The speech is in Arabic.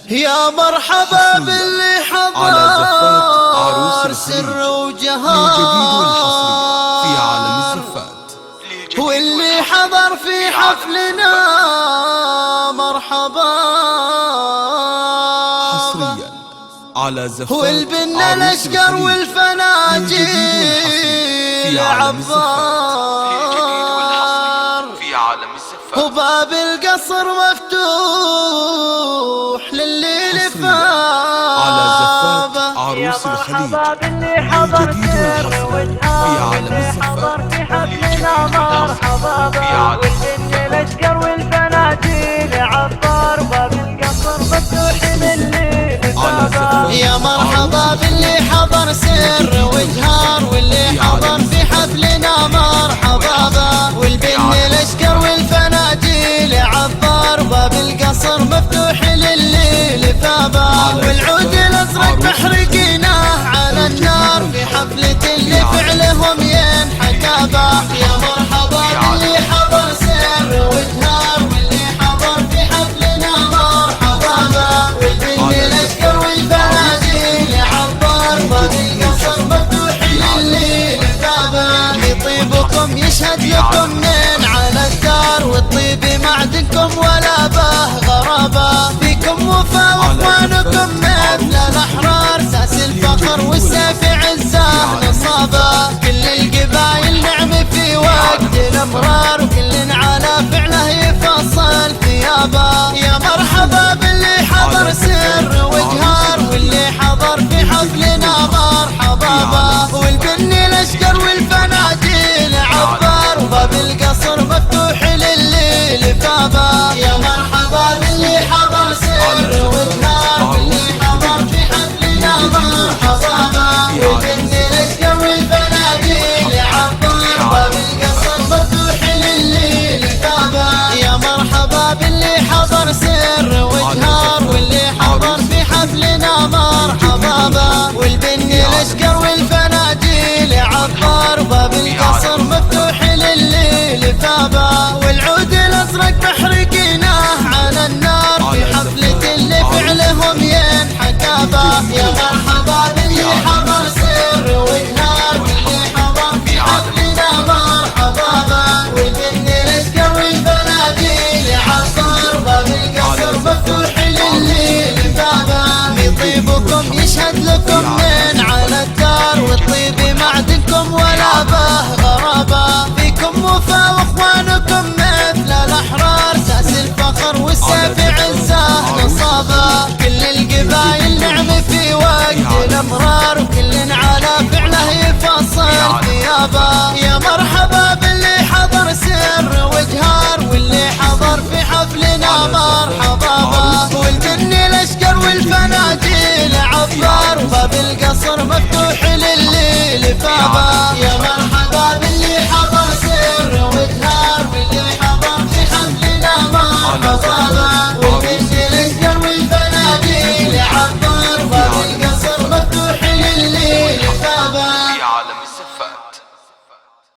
يا مرحبا باللي حضر سر وجهار في عالم الزفات، واللي حضر في حفلنا مرحبا حصريا على زفات والبنا الاشقر والفناجيل عبار وباب القصر مفتوح للي لفابه. عروس الخليج باللي حضر سر وجهار واللي حضر في حفلنا مرحبا والبن الاشقر والفناجيل عبار باب القصر مفتوح للي لفابه. يا مرحبا باللي حضر سر وجهار واللي حضر في حفلنا مرحبا والبن الاشقر والفناجيل عبار باب القصر مفتوح للي لفابه والعود الازرق محرقينه على النار في حفلة اللي فعلهم ينحكابه. يا مرحبا باللي حضر سر وجهار واللي حضر في حفلنا مرحبا والبن الاشقر والفناجيل عبار باب القصر مفتوح للي لفابه. لطيبكم يشهد لكم من على الدار والطيب معدنكم ولا به غرابه فيكم وفا واخوانكم مثل الاحرار ساس الفخر والسيف عزه نصابه. كل القبايل نعم في وقت الامرار وكل على فعله يفصل ثيابه. يا مرحبا باللي حضر سر وجهار واللي حضر في حفلنا مرحبا والبن الاشقر والفناجيل عبار وباب القصر مفتوح للي لفابه. يا مرحبا باللي حضر سر وجهار واللي حضر في حفلنا مرحبا والبن الاشقر والفناجيل عبار وباب القصر مفتوح للي لفابه. يا مرحبا باللي حضر سر وجهار واللي حضر في حفلنا مرحبا والبن الاشقر والفناجيل عبار باب القصر مفتوح للي لفابه والعود الازرق محرقينه على النار في حفلة اللي فعلهم ينحكابه. يا مرحبا باللي حضر سر وجهار واللي حضر في حفلنا مرحبا والبن الاشقر والفناجيل عبار باب القصر مفتوح للي لفابه. لطيبكم يشهد لكم من على الدار والطيب معدنكم ولا به غرابه فيكم وفا واخوانكم مثل الاحرار ساس الفخر والسيف عزه نصابه. كل القبايل نعم في وقت الامرار وكل على فعله يفصل ثيابه. يا مرحبا